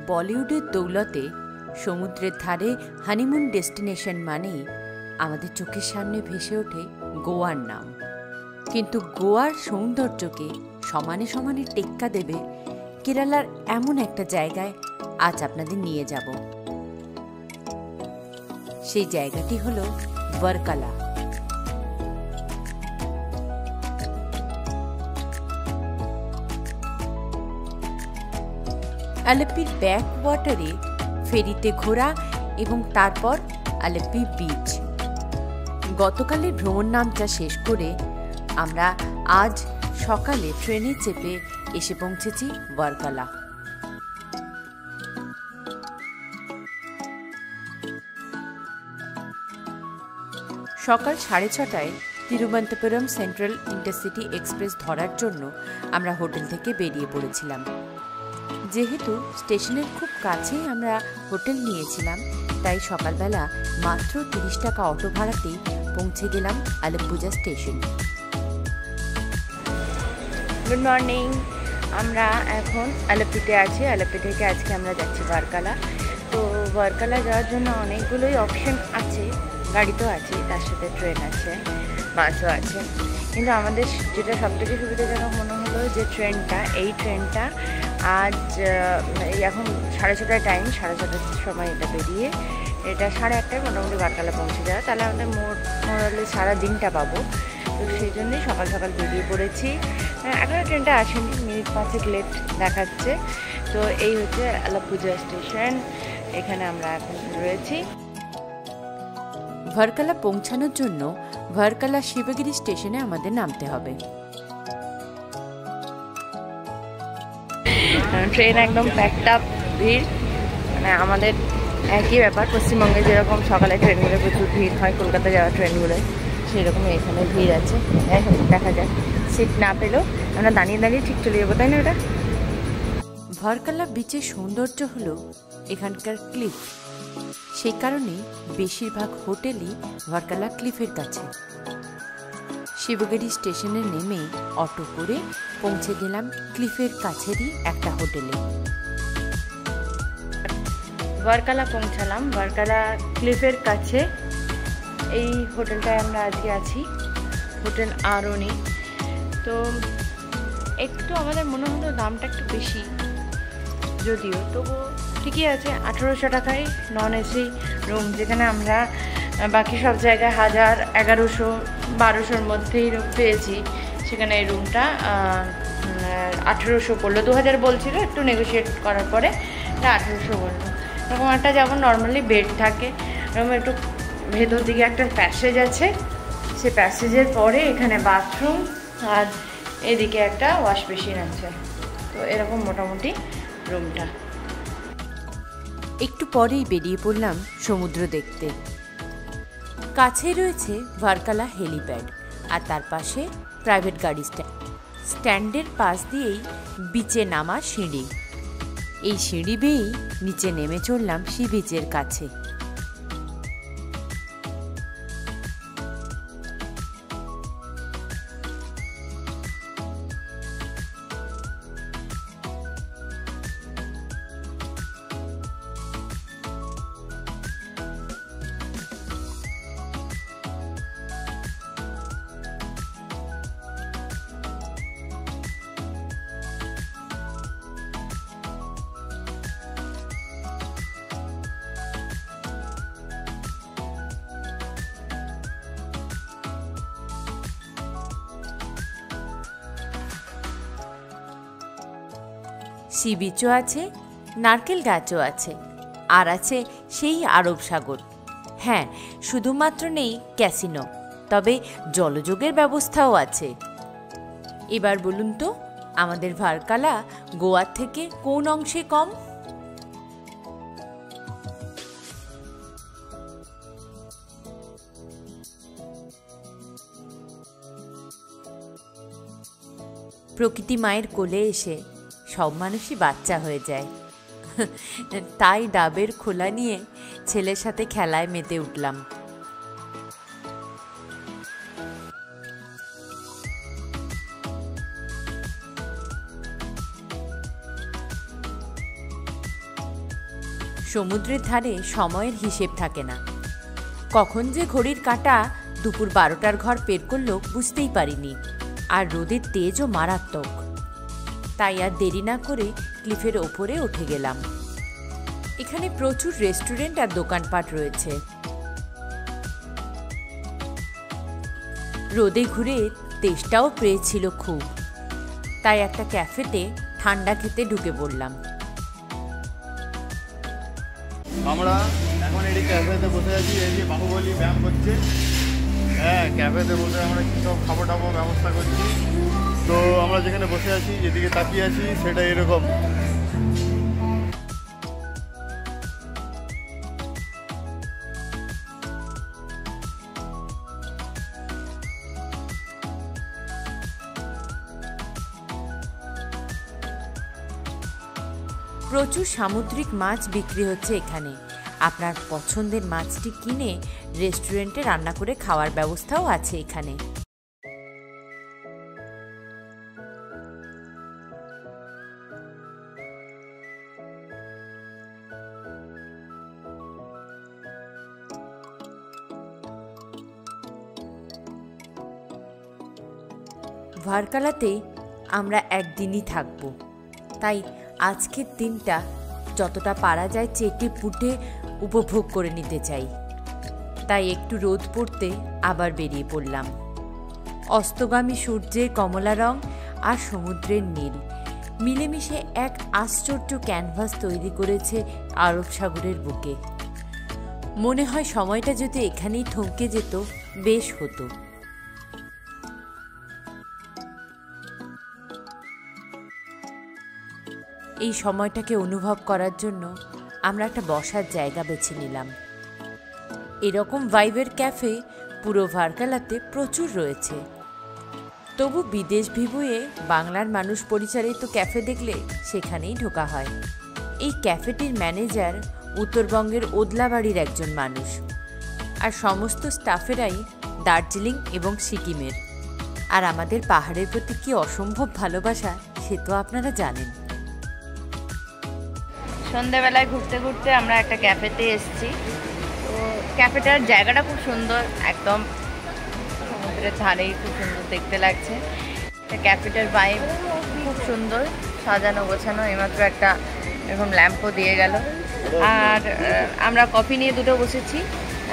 বলিউডের দৌলতে সমুদ্রের ধারে হানিমুন ডেস্টিনেশন মানেই আমাদের চোখের সামনে ভেসে ওঠে গোয়ার নাম। কিন্তু গোয়ার সৌন্দর্যকে সমানে সমানে টেক্কা দেবে কেরালার এমন একটা জায়গায় আজ আপনাদের নিয়ে যাব। সেই জায়গাটি হল ভার্কালা। আলেপ্পির ব্যাক ওয়াটারে ফেরিতে ঘোরা এবং তারপর আলেপ্পি বিচ। গতকালের ভ্রমণ নামটা শেষ করে আমরা আজ সকালে ট্রেনে চেপে এসে পৌঁছেছি ভার্কালা। সকাল 6:30টায় তিরুবনন্তপুরম সেন্ট্রাল ইন্টারসিটি এক্সপ্রেস ধরার জন্য আমরা হোটেল থেকে বেরিয়ে পড়েছিলাম। যেহেতু স্টেশনের খুব কাছেই আমরা হোটেল নিয়েছিলাম, তাই সকালবেলা মাত্র 30 টাকা অটো ভাড়াতেই পৌঁছে গেলাম আলেপ্পুজা স্টেশন। গুড মর্নিং, আমরা এখন আলেপ্পিতে আছি। আলেপ্পি থেকে আজকে আমরা যাচ্ছি ভার্কালা। তো ভার্কালা যাওয়ার জন্য অনেকগুলোই অপশন আছে, গাড়ি তো আছে, তার সাথে ট্রেন আছে, বাসও আছে। কিন্তু আমাদের যেটা সবথেকে সুবিধাজনক মনে হলো যে এই ট্রেনটা আজ এখন 6:30টায় টাইম, 6:30টার সময় এটা বেরিয়ে এটা 8:30টায় মোটামুটি ভার্কালা পৌঁছে যাওয়া। তাহলে আমাদের মোটামুটি সারা দিনটা পাবো। তো সেই জন্যই সকাল সকাল বেরিয়ে পড়েছি। এখনও ট্রেনটা আসেনি, মিনিট 5 লেট দেখাচ্ছে। তো এই হচ্ছে আলেপ্পুজা স্টেশন, এখানে আমরা এখন রয়েছি। ভার্কালা পৌঁছানোর জন্য ভার্কালা শিবগিরি স্টেশনে আমাদের নামতে হবে। ট্রেন একদম প্যাকড আপ, ভিড়। মানে আমাদের একই ব্যাপার, পশ্চিমবঙ্গে যেরকম সকালে ট্রেনগুলো প্রচুর ভিড় হয়, কলকাতা যাওয়া ট্রেনগুলোয় সেরকমই এখানে ভিড় আছে। দেখা যাক, সিট না পেলেও আমরা দাঁড়িয়ে দাঁড়িয়ে ঠিক চলে যাবো, তাই না? এটা ভার্কালা বিচের সৌন্দর্য হলো এখানকার ক্লিফ। সেই কারণেই বেশিরভাগ হোটেলই ভার্কালা ক্লিফের কাছে। শিবগিরি স্টেশনে নেমে অটো করে পৌঁছে গেলাম ক্লিফের কাছেরই একটা হোটেলে। ভার্কালা পৌঁছালাম, ভার্কালা ক্লিফের কাছে। এই হোটেলটায় আমরা আজকে আছি, হোটেল আরোনি। তো একটু আমাদের মনে হলো দামটা একটু বেশি, যদিও তবু ঠিকই আছে। 1800 টাকায় নন এসি রুম, যেখানে আমরা বাকি সব জায়গায় 1000, 1100, 1200-র মধ্যেই পেয়েছি, সেখানে এই রুমটা 1800 পড়লো। 2000 বলছিল, একটু নেগোশিয়েট করার পরে এটা 1800 বললো। এরকম একটা যেমন নর্মালি বেড থাকে, এরকম একটু ভেতর দিকে একটা প্যাসেজ আছে, সে প্যাসেজের পরে এখানে বাথরুম আর এদিকে একটা ওয়াশ বেসিন আছে। তো এরকম মোটামুটি রুমটা। একটু পরেই বেরিয়ে পড়লাম সমুদ্র দেখতে। কাছেই রয়েছে ভার্কালা হেলিপ্যাড, আর তার পাশে প্রাইভেট গাড়ি স্ট্যান্ডের পাশ দিয়েই বিচে নামা সিঁড়ি। এই সিঁড়ি বেয়েই নিচে নেমে চললাম সি বিচের কাছে। সি বিচও আছে, নারকেল গাছও আছে, আর আছে সেই আরব সাগর। হ্যাঁ, শুধুমাত্র নেই ক্যাসিনো, তবে জলযোগের ব্যবস্থাও আছে। এবার বলুন তো, আমাদের ভার্কালা গোয়ার থেকে কোন অংশে কম? প্রকৃতি মায়ের কোলে এসে সব মানুষই বাচ্চা হয়ে যায়। তাই ডাবের খোলা নিয়ে ছেলের সাথে খেলায় মেতে উঠলাম। সমুদ্রের ধারে সময়ের হিসেব থাকে না, কখন যে ঘড়ির কাঁটা দুপুর 12টার ঘর পের করলো বুঝতেই পারিনি। আর রোদের তেজও মারাত্মক। তাই আর দেরি না করে ক্লিফের ওপরে উঠে গেলাম। এখানে প্রচুর রেস্টুরেন্ট আর দোকানপাট রয়েছে। রোদে ঘুরে তেষ্টাও পেয়েছিল খুব, তাই একটা ক্যাফেতে ঠান্ডা খেতে ঢুকে পড়লাম। আমরা এখন এই ক্যাফেতে বসে আছি, এই যে বাহুবলী ব্যায়াম করছে। হ্যাঁ, ক্যাফেতে বসে আমরা কী সব খাবার টাবার ব্যবস্থা করছি। তো আমরা যেখানে বসে আছি, যেদিকে তাকিয়ে আছি, সেটা এরকম। প্রচুর সামুদ্রিক মাছ বিক্রি হচ্ছে এখানে। আপনার পছন্দের মাছটি কিনে রেস্টুরেন্টে রান্না করে খাওয়ার ব্যবস্থাও আছে এখানে। ভার্কালাতে আমরা একদিনই থাকবো, তাই আজকের দিনটা যতটা পারা যায় চেটে পুটে উপভোগ করে নিতে চাই। তাই একটু রোদ পড়তে আবার বেরিয়ে পড়লাম। অস্তগামী সূর্যের কমলা রং আর সমুদ্রের নীল মিলেমিশে এক আশ্চর্য ক্যানভাস তৈরি করেছে আরব সাগরের বুকে। মনে হয় সময়টা যদি এখানেই থমকে যেত বেশ হতো। এই সময়টাকে অনুভব করার জন্য আমরা একটা বসার জায়গা বেছে নিলাম। এরকম ভাইবের ক্যাফে পুরো ভার্কালাতে প্রচুর রয়েছে। তবু বিদেশ ভিবুয়ে বাংলার মানুষ পরিচালিত ক্যাফে দেখলে সেখানেই ঢোকা হয়। এই ক্যাফেটির ম্যানেজার উত্তরবঙ্গের ওদলাবাড়ির একজন মানুষ, আর সমস্ত স্টাফেরাই দার্জিলিং এবং সিকিমের। আর আমাদের পাহাড়ের প্রতি কি অসম্ভব ভালোবাসা সে তো আপনারা জানেন। সন্ধ্যাবেলায় ঘুরতে ঘুরতে আমরা একটা ক্যাফেতে এসেছি। তো ক্যাফেটার জায়গাটা খুব সুন্দর, একদম সমুদ্রের ধারেই খুব সুন্দর দেখতে লাগছে। ক্যাফেটার ভাইব খুব সুন্দর, সাজানো গোছানো। এইমাত্র একটা এরকম ল্যাম্পও দিয়ে গেল। আর আমরা কফি নিয়ে দুটো বসেছি,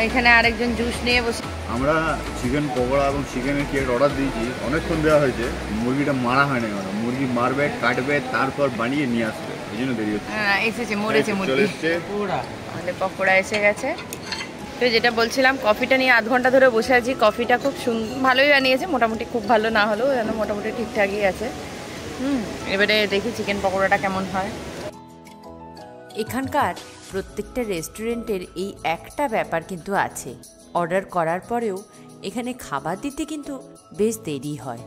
এখানে আরেকজন জুস নিয়ে বসে। আমরা চিকেন পকোড়া এবং চিকেনের কেক অর্ডার দিয়েছি। অনেকক্ষণ দেওয়া হয়েছে, মুরগিটা মারা হয়নি। মুরগি মারবে, কাটবে, তারপর বানিয়ে নিয়ে আসবে, এই জন্য দেরি হচ্ছে। হ্যাঁ, এসেছে, মরেছে মুরগি। চলে এসছে আমাদের পকোড়া এসে গেছে। তো যেটা বলছিলাম, কফিটা নিয়ে আধ ঘন্টা ধরে বসে আছি। কফিটা খুব ভালোই বানিয়েছে, মোটামুটি খুব ভালো না হলেও যেন মোটামুটি ঠিকঠাকই আছে। এবারে দেখি চিকেন পকোড়াটা কেমন হয়। এখানকার প্রত্যেকটা রেস্টুরেন্টের এই একটা ব্যাপার কিন্তু আছে, অর্ডার করার পরেও এখানে খাবার দিতে কিন্তু বেশ দেরি হয়।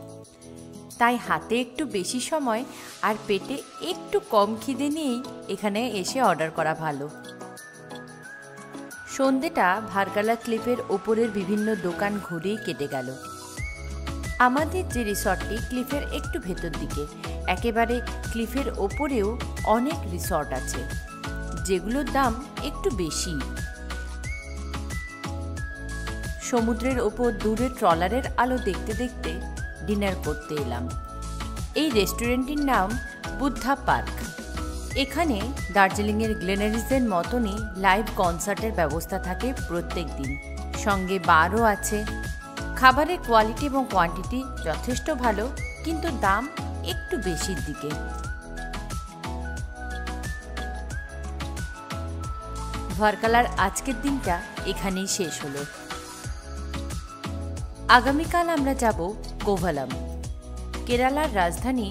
তাই হাতে একটু বেশি সময় আর পেটে একটু কম খিদে নিয়েই এখানে এসে অর্ডার করা ভালো। সন্ধেটা ভার্কালা ক্লিফের ওপরের বিভিন্ন দোকান ঘুরেই কেটে গেল। আমাদের যে রিসর্টটি ক্লিফের একটু ভেতর দিকে, একেবারে ক্লিফের ওপরেও অনেক রিসর্ট আছে যেগুলোর দাম একটু বেশি। সমুদ্রের ওপর দূরে ট্রলারের আলো দেখতে দেখতে ডিনার করতে এলাম। এই রেস্টুরেন্টটির নাম বুদ্ধা পার্ক। এখানে দার্জিলিংয়ের গ্লেনারিসের মতনই লাইভ কনসার্টের ব্যবস্থা থাকে প্রত্যেক দিন, সঙ্গে বারও আছে। খাবারের কোয়ালিটি এবং কোয়ান্টিটি যথেষ্ট ভালো, কিন্তু দাম একটু বেশির দিকে। ভার্কালার আজকের দিনটা এখানেই শেষ হলো। আগামীকাল আমরা যাব কোভালাম। কেরালার রাজধানী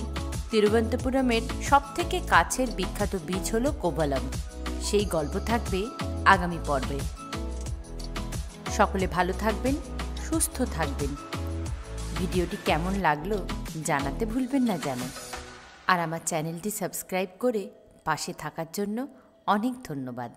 তিরুবনন্তপুরমের সবথেকে কাছের বিখ্যাত বিচ হলো কোভালাম। সেই গল্প থাকবে আগামী পর্বে। সকলে ভালো থাকবেন, সুস্থ থাকবেন। ভিডিওটি কেমন লাগলো জানাতে ভুলবেন না যেন। আর আমার চ্যানেলটি সাবস্ক্রাইব করে পাশে থাকার জন্য অনেক ধন্যবাদ।